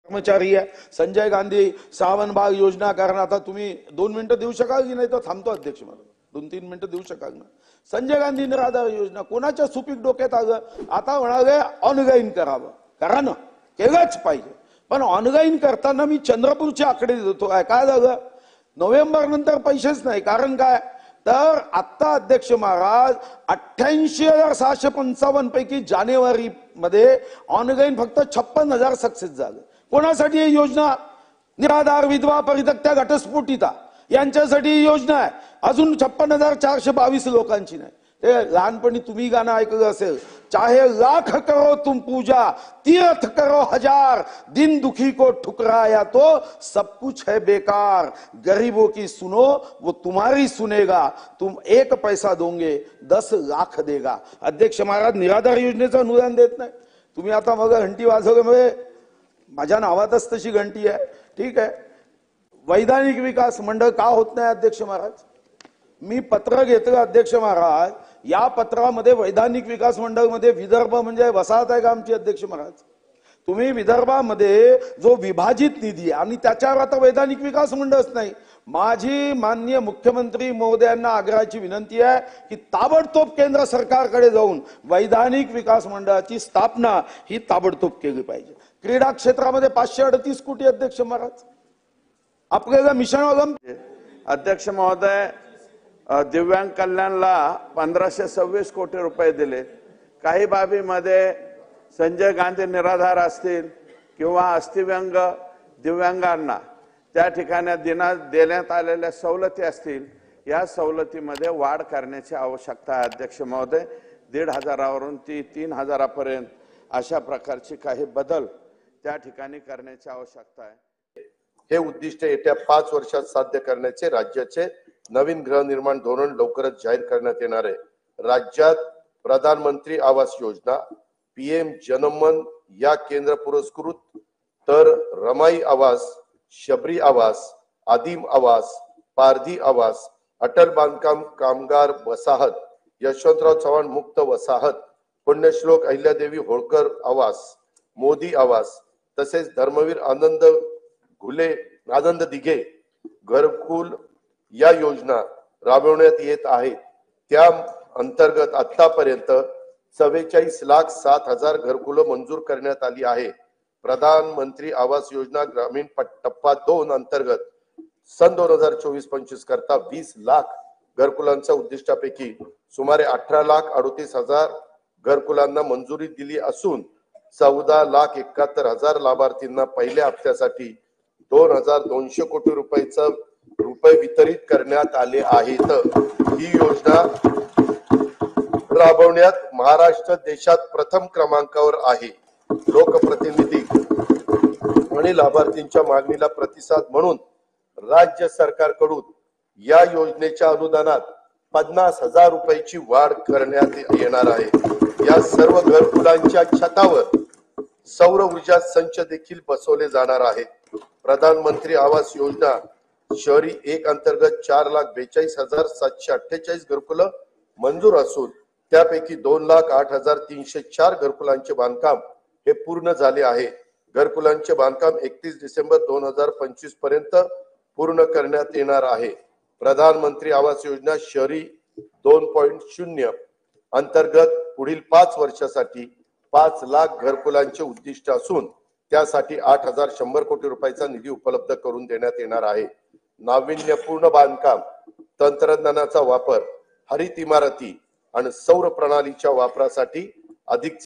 कर्मचारी आहे संजय गांधी सावनबाग योजना कारण आता तुम्ही 2 मिनिटं देऊ शकाल की नाही तर थांबतो अध्यक्ष मला 2-3 मिनिटं देऊ शकाल ना। संजय गांधी निराधार योजना कोणाच्या सुपीक डोक्यात आलं आता म्हणाले ऑनलाईन करावं करा ना केलंच पाहिजे पण ऑनलाईन करताना मी चंद्रपूरचे आकडे देतो काय झालं नोव्हेंबर नंतर पैसेच नाही कारण काय तर आता अध्यक्ष महाराज 88,655 पैकी जानेवारी मध्ये ऑनलाईन फक्त 56,000 सक्सेस झाले। कोणासाठी ही योजना निराधार विधवा परित्यक्त्या घटस्फोटिता यांच्यासाठी ही योजना आहे अजून 56,422 लोकांची नाही। ते लहानपणी तुम्ही गाणं ऐकलं असेल चाहे लाख करो तुम पूजा तीर्थ करो हजार दिन दुखी को ठुकराया तो सब कुछ है बेकार गरीबों की सुनो वो तुम्हारी सुनेगा तुम 1 पैसा दोगे 10 लाख देगा। अध्यक्ष महाराज निराधार योजनेचं अनुदान देत नाही तुम्ही आता मग घंटी वाजवल्यामुळे माझ्या नावातच तशी घंटी आहे ठीक आहे। वैधानिक विकास मंडळ का होत नाही अध्यक्ष महाराज मी पत्र घेतलं अध्यक्ष महाराज या पत्रामध्ये वैधानिक विकास मंडळ मध्ये विदर्भ म्हणजे वसाहत आहे का आमची अध्यक्ष महाराज तुम्ही विदर्भामध्ये जो विभाजित निधी आणि त्याच्यावर आता वैधानिक विकास मंडळच नाही। माझी माननीय मुख्यमंत्री महोदयांना आग्रहाची विनंती आहे की ताबडतोब केंद्र सरकारकडे जाऊन वैधानिक विकास मंडळाची स्थापना ही ताबडतोब केली पाहिजे। क्रीडा क्षेत्रामध्ये 538 कोटी अध्यक्ष महाराज आपल्याला मिशन अध्यक्ष महोदय दिव्यांग कल्याणला 1526 कोटी रुपये दिले। काही बाबीमध्ये संजय गांधी निराधार असतील किंवा अस्थिव्यंग दिव्यांगांना त्या ठिकाणी देण्यात आलेल्या सवलती असतील या सवलतीमध्ये वाढ करण्याची आवश्यकता आहे अध्यक्ष महोदय 1,500 वरून 3,000 पर्यंत अशा प्रकारची काही बदल त्या ठिकाणी करण्याची आवश्यकता आहे। हे उद्दिष्ट येत्या 5 वर्षात साध्य करण्याचे राज्याचे नवीन गृहनिर्माण धोरण लवकरच जाहीर करण्यात येणार आहे। राज्यात प्रधानमंत्री आवास योजना पीएम जनमन या केंद्र पुरस्कृत तर रमाई आवास शबरी आवास आदिम आवास पारधी आवास अटल बांधकाम कामगार वसाहत यशवंतराव चव्हाण मुक्त वसाहत पुण्यश्लोक अहिल्यादेवी होळकर आवास मोदी आवास तसेच धर्मवीर आनंद दिघे घरकुल या योजना राबवण्यात येत आहेत। त्या अंतर्गत आतापर्यंत 44,07,000 घरकुलं मंजूर करण्यात आली आहे। प्रधानमंत्री आवास योजना ग्रामीण टप्पा 2 अंतर्गत सन 2024-25 करता 20 लाख घरकुलांच्या उद्दिष्टापैकी सुमारे 18,38,000 घरकुलांना मंजुरी दिली असून 14,71,000 लाभार्थींना पहिल्या हप्त्यासाठी 2,200 कोटी रुपये वितरित करण्यात आले आहेत। ही योजना राबवण्यात महाराष्ट्र देशात प्रथम क्रमांकावर आहे। लोकप्रतिनिधी आणि लाभार्थींच्या मागणीला प्रतिसाद म्हणून राज्य सरकारकडून या योजनेच्या अनुदानात 50,000 रुपयाची वाढ करण्यात येणार आहे। या सर्व घरकुलांच्या छतावर सौर ऊर्जा संच देखील बसवले जाणार आहेत। प्रधानमंत्री आवास योजना शहरी 1 अंतर्गत 4,42,748 घरकुलं मंजूर असून त्यापैकी 2,08,304 घरकुलांचे बांधकाम हे पूर्ण झाले आहे। घरकुलांचे बांधकाम 31 डिसेंबर 2025 पर्यंत पूर्ण करण्यात येणार आहे। प्रधानमंत्री आवास योजना शहरी 2.0 अंतर्गत पुढील 5 वर्षासाठी 5 लाख घरकुलांचे उद्दिष्ट असून त्यासाठी 8,100 कोटी रुपयाचा निधी उपलब्ध करून देण्यात येणार आहे। नाविन्यपूर्ण बांधकाम तंत्रज्ञानाचा वापर हरित इमारती आणि सौर प्रणालीच्या वापरासाठी अधिक